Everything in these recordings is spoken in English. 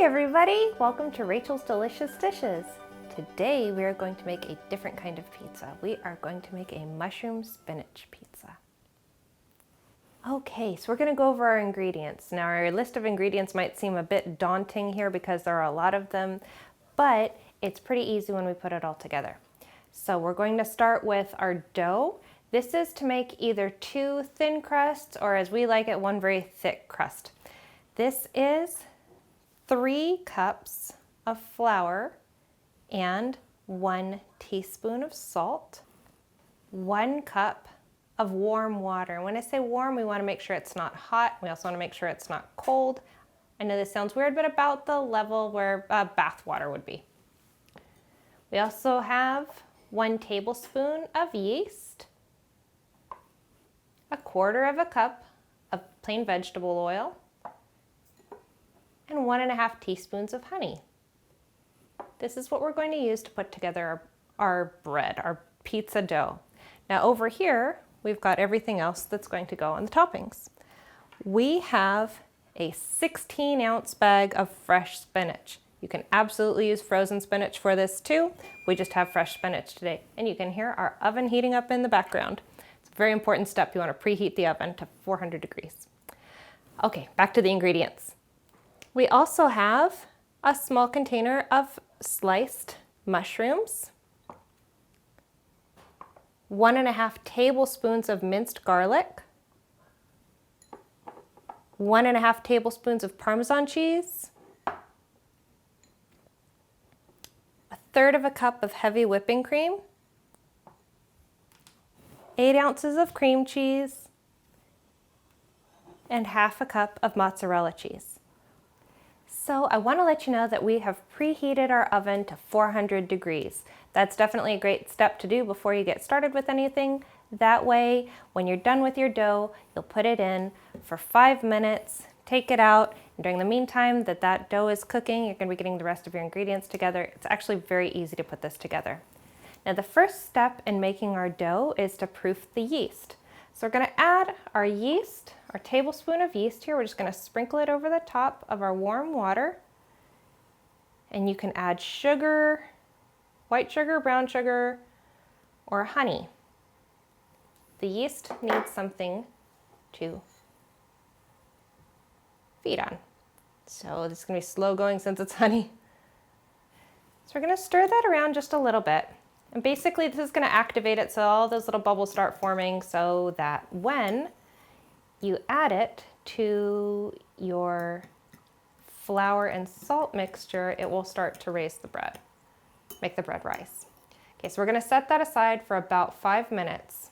Hi everybody! Welcome to Rachel's Delicious Dishes. Today we are going to make a different kind of pizza. We are going to make a mushroom spinach pizza. Okay, so we're going to go over our ingredients. Now our list of ingredients might seem a bit daunting here because there are a lot of them, but it's pretty easy when we put it all together. So we're going to start with our dough. This is to make either 2 thin crusts or, as we like it, 1 very thick crust. This is 3 cups of flour and 1 teaspoon of salt, 1 cup of warm water. And when I say warm, we want to make sure it's not hot. We also want to make sure it's not cold. I know this sounds weird, but about the level where bath water would be. We also have 1 tablespoon of yeast, 1/4 cup of plain vegetable oil, and 1½ teaspoons of honey. This is what we're going to use to put together our bread, our pizza dough. Now over here, we've got everything else that's going to go on the toppings. We have a 16-ounce bag of fresh spinach. You can absolutely use frozen spinach for this too. We just have fresh spinach today. And you can hear our oven heating up in the background. It's a very important step. You want to preheat the oven to 400 degrees. Okay, back to the ingredients. We also have a small container of sliced mushrooms, 1½ tablespoons of minced garlic, 1½ tablespoons of Parmesan cheese, 1/3 cup of heavy whipping cream, 8 ounces of cream cheese, and ½ cup of mozzarella cheese. So I want to let you know that we have preheated our oven to 400 degrees. That's definitely a great step to do before you get started with anything. That way, when you're done with your dough, you'll put it in for 5 minutes, take it out, and during the meantime that dough is cooking, you're going to be getting the rest of your ingredients together. It's actually very easy to put this together. Now the first step in making our dough is to proof the yeast. So we're going to add our yeast, our tablespoon of yeast here. We're just going to sprinkle it over the top of our warm water. And you can add sugar, white sugar, brown sugar, or honey. The yeast needs something to feed on. So this is going to be slow going since it's honey. So we're going to stir that around just a little bit. And basically this is going to activate it so all those little bubbles start forming so that when you add it to your flour and salt mixture, it will start to raise the bread, make the bread rise. Okay, so we're going to set that aside for about 5 minutes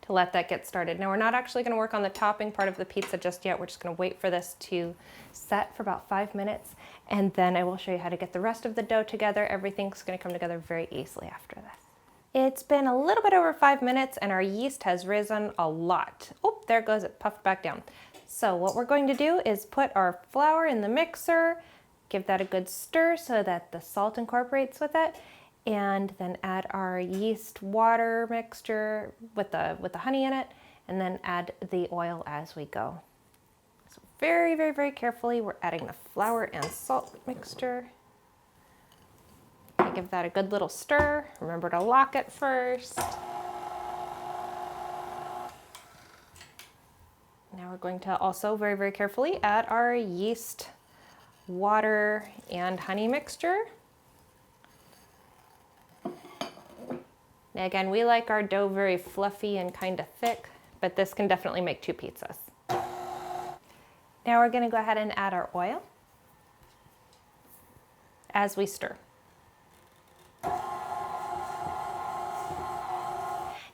to let that get started. Now we're not actually going to work on the topping part of the pizza just yet. We're just going to wait for this to set for about 5 minutes, and then I will show you how to get the rest of the dough together. Everything's going to come together very easily after this. It's been a little bit over 5 minutes and our yeast has risen a lot. Oh, there it goes, it puffed back down. So what we're going to do is put our flour in the mixer, give that a good stir so that the salt incorporates with it, and then add our yeast water mixture with the honey in it, and then add the oil as we go. So very, very, very carefully, we're adding the flour and salt mixture. Give that a good little stir. Remember to lock it first. Now we're going to also very, very carefully add our yeast, water, and honey mixture. Now again, we like our dough very fluffy and kind of thick, but this can definitely make 2 pizzas. Now we're going to go ahead and add our oil as we stir.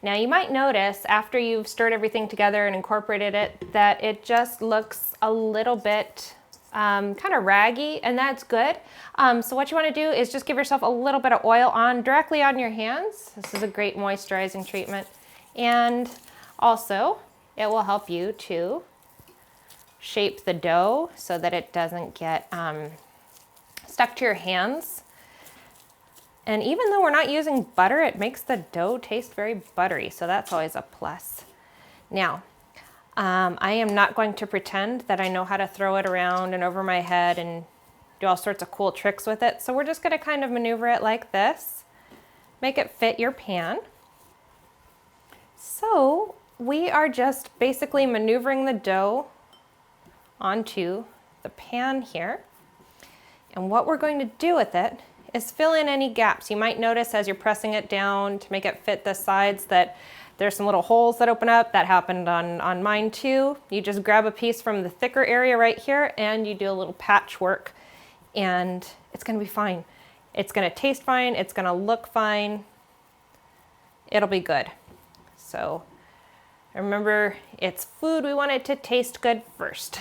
Now you might notice after you've stirred everything together and incorporated it that it just looks a little bit kind of raggy, and that's good. So what you want to do is just give yourself a little bit of oil directly on your hands. This is a great moisturizing treatment, and also it will help you to shape the dough so that it doesn't get stuck to your hands. And even though we're not using butter, it makes the dough taste very buttery, so that's always a plus. Now, I am not going to pretend that I know how to throw it around and over my head and do all sorts of cool tricks with it. So we're just gonna kind of maneuver it like this, make it fit your pan. So we are just basically maneuvering the dough onto the pan here. And what we're going to do with it is fill in any gaps. You might notice as you're pressing it down to make it fit the sides that there's some little holes that open up. That happened on mine too. You just grab a piece from the thicker area right here and you do a little patchwork and it's gonna be fine. It's gonna taste fine, it's gonna look fine, it'll be good. So remember, it's food, we want it to taste good first.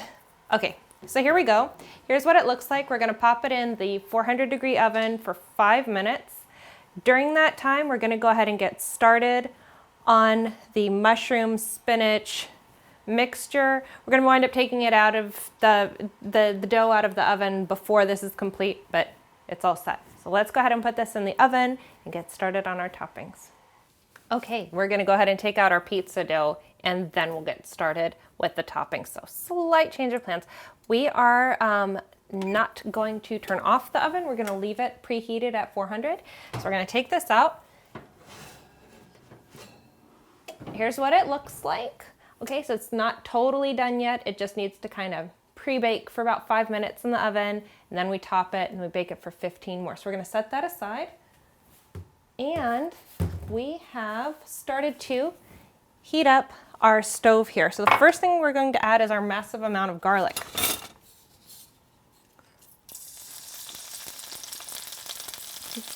Okay, so here we go. Here's what it looks like. We're gonna pop it in the 400-degree oven for 5 minutes. During that time, we're gonna go ahead and get started on the mushroom spinach mixture. We're gonna wind up taking it out of the dough out of the oven before this is complete, but it's all set. So let's go ahead and put this in the oven and get started on our toppings. Okay, we're gonna go ahead and take out our pizza dough and then we'll get started with the toppings. So slight change of plans. We are not going to turn off the oven. We're gonna leave it preheated at 400. So we're gonna take this out. Here's what it looks like. Okay, so it's not totally done yet. It just needs to kind of pre-bake for about 5 minutes in the oven, and then we top it and we bake it for 15 more. So we're gonna set that aside. And we have started to heat up our stove here. So the first thing we're going to add is our massive amount of garlic.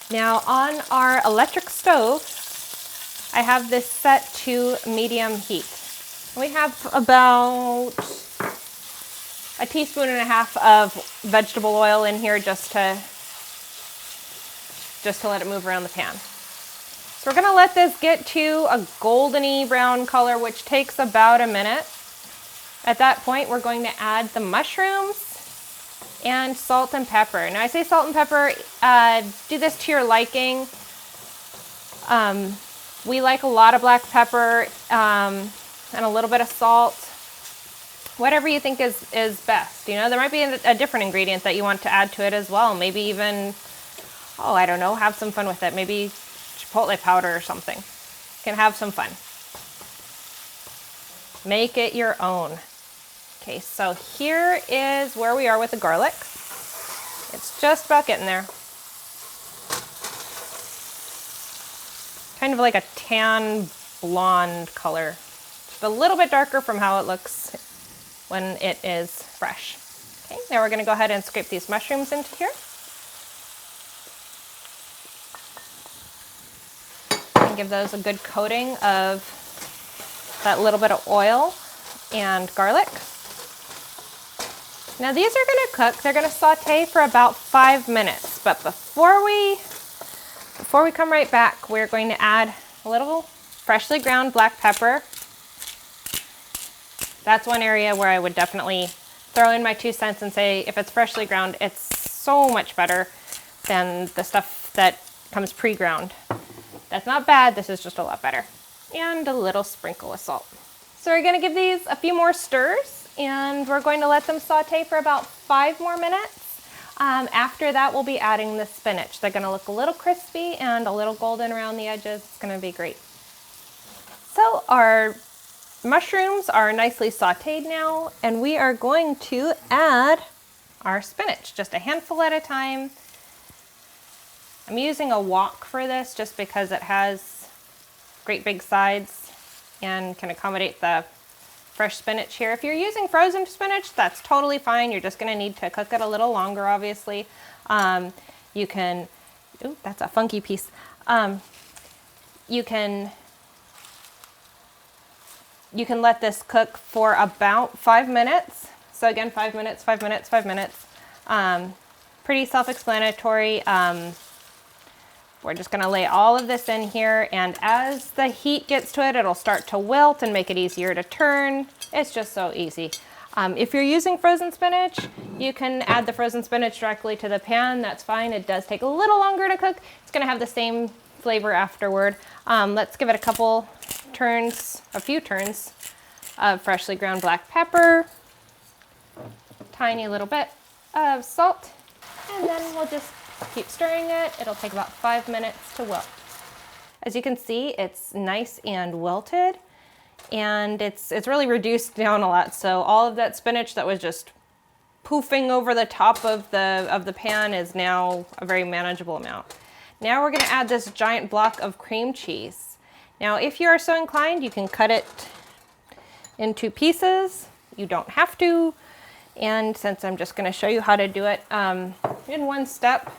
Now on our electric stove, I have this set to medium heat. We have about 1.5 teaspoons of vegetable oil in here just to let it move around the pan. So we're gonna let this get to a goldeny brown color, which takes about a minute. At that point, we're going to add the mushrooms and salt and pepper. Now I say salt and pepper, do this to your liking. We like a lot of black pepper and a little bit of salt. Whatever you think is best. You know, there might be a different ingredient that you want to add to it as well. Maybe even, oh, I don't know, have some fun with it. Maybe chipotle powder or something. You can have some fun. Make it your own. Okay, so here is where we are with the garlic. It's just about getting there. Kind of like a tan blonde color. Just a little bit darker from how it looks when it is fresh. Okay, now we're gonna go ahead and scrape these mushrooms into here. And give those a good coating of that little bit of oil and garlic. Now these are gonna cook, they're gonna saute for about 5 minutes, but before we come right back, we're going to add a little freshly ground black pepper. That's one area where I would definitely throw in my 2 cents and say if it's freshly ground, it's so much better than the stuff that comes pre-ground. That's not bad, this is just a lot better. And a little sprinkle of salt. So we're gonna give these a few more stirs and we're going to let them saute for about 5 more minutes. After that, we'll be adding the spinach. They're gonna look a little crispy and a little golden around the edges. It's gonna be great. So our mushrooms are nicely sauteed now, and we are going to add our spinach, just a handful at a time. I'm using a wok for this just because it has great big sides and can accommodate the fresh spinach here. If you're using frozen spinach, that's totally fine. You're just gonna need to cook it a little longer, obviously. You can, ooh, that's a funky piece. You can let this cook for about 5 minutes. So again, 5 minutes, 5 minutes, 5 minutes. Pretty self-explanatory. We're just gonna lay all of this in here, and as the heat gets to it, it'll start to wilt and make it easier to turn. It's just so easy. If you're using frozen spinach, you can add the frozen spinach directly to the pan. That's fine. It does take a little longer to cook. It's gonna have the same flavor afterward. Let's give it a couple turns, a few turns of freshly ground black pepper, tiny little bit of salt, and then we'll just keep stirring it. It'll take about 5 minutes to wilt. As you can see, it's nice and wilted, and it's really reduced down a lot. So all of that spinach that was just poofing over the top of the pan is now a very manageable amount. Now we're going to add this giant block of cream cheese. Now, if you are so inclined, you can cut it into pieces. You don't have to. And since I'm just going to show you how to do it in one step,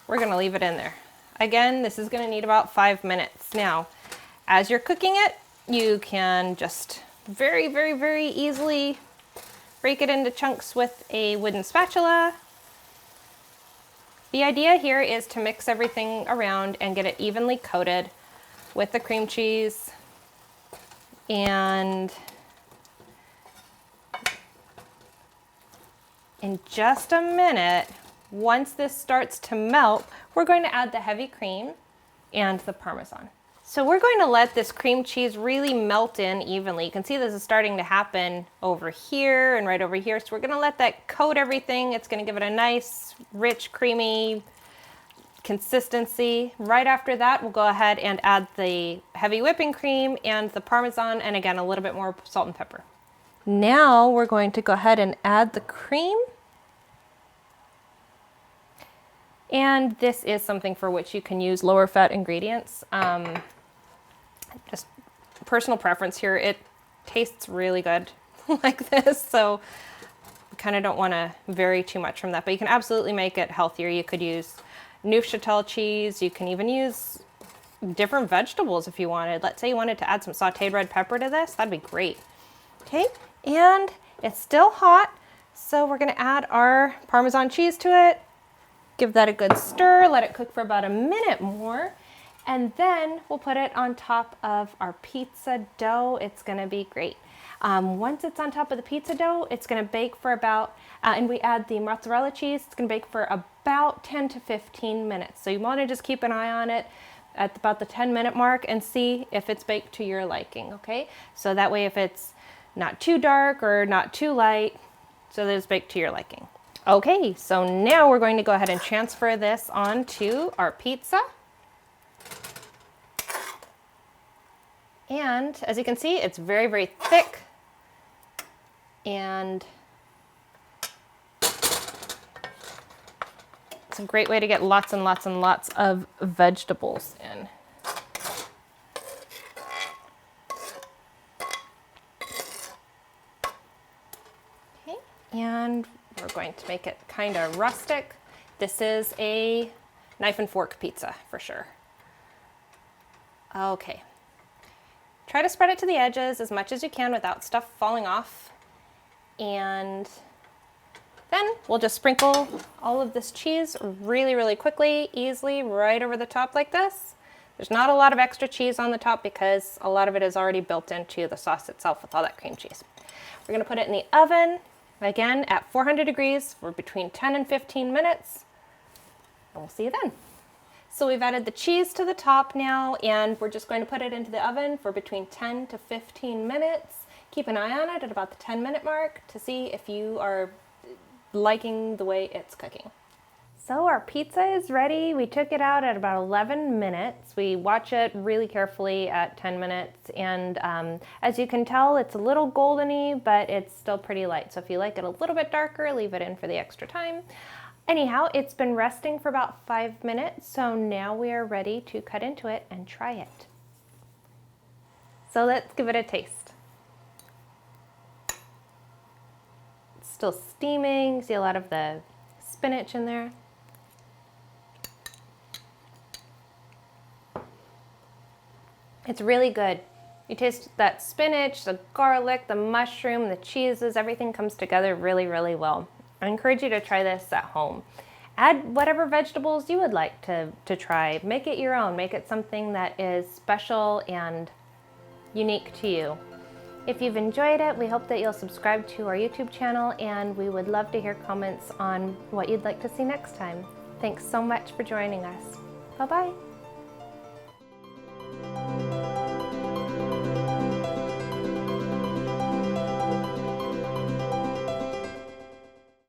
we're going to leave it in there. Again, this is going to need about 5 minutes. Now, as you're cooking it, you can just very, very, very easily break it into chunks with a wooden spatula. The idea here is to mix everything around and get it evenly coated with the cream cheese. And in just a minute, once this starts to melt, we're going to add the heavy cream and the Parmesan. So we're going to let this cream cheese really melt in evenly. You can see this is starting to happen over here and right over here. So we're going to let that coat everything. It's going to give it a nice, rich, creamy consistency. Right after that, we'll go ahead and add the heavy whipping cream and the Parmesan, and again, a little bit more salt and pepper. Now we're going to go ahead and add the cream. And this is something for which you can use lower fat ingredients. Just personal preference here. It tastes really good like this, so you kind of don't want to vary too much from that, but you can absolutely make it healthier. You could use Neufchâtel cheese. You can even use different vegetables if you wanted. Let's say you wanted to add some sauteed red pepper to this. That'd be great. Okay, and it's still hot, so we're going to add our Parmesan cheese to it. Give that a good stir, let it cook for about a minute more, and then we'll put it on top of our pizza dough. It's gonna be great. Once it's on top of the pizza dough, it's gonna bake for about, and we add the mozzarella cheese, it's gonna bake for about 10 to 15 minutes. So you wanna just keep an eye on it at about the 10-minute mark and see if it's baked to your liking, okay? So that way if it's not too dark or not too light, so that it's baked to your liking. Okay, so now we're going to go ahead and transfer this onto our pizza. And as you can see, it's very, very thick. And it's a great way to get lots and lots and lots of vegetables in. Okay, and we're going to make it kind of rustic. This is a knife and fork pizza for sure. Okay. Try to spread it to the edges as much as you can without stuff falling off. And then we'll just sprinkle all of this cheese really, really quickly, easily, right over the top like this. There's not a lot of extra cheese on the top because a lot of it is already built into the sauce itself with all that cream cheese. We're gonna put it in the oven, again, at 400 degrees for between 10 and 15 minutes, and we'll see you then. So we've added the cheese to the top now, and we're just going to put it into the oven for between 10 to 15 minutes. Keep an eye on it at about the 10-minute mark to see if you are liking the way it's cooking. So our pizza is ready. We took it out at about 11 minutes. We watch it really carefully at 10 minutes, and as you can tell, it's a little goldeny, but it's still pretty light. So if you like it a little bit darker, leave it in for the extra time. Anyhow, it's been resting for about 5 minutes, so now we are ready to cut into it and try it. So let's give it a taste. It's still steaming. See a lot of the spinach in there. It's really good. You taste that spinach, the garlic, the mushroom, the cheeses, everything comes together really, really well. I encourage you to try this at home. Add whatever vegetables you would like to try. Make it your own. Make it something that is special and unique to you. If you've enjoyed it, we hope that you'll subscribe to our YouTube channel, and we would love to hear comments on what you'd like to see next time. Thanks so much for joining us. Bye-bye.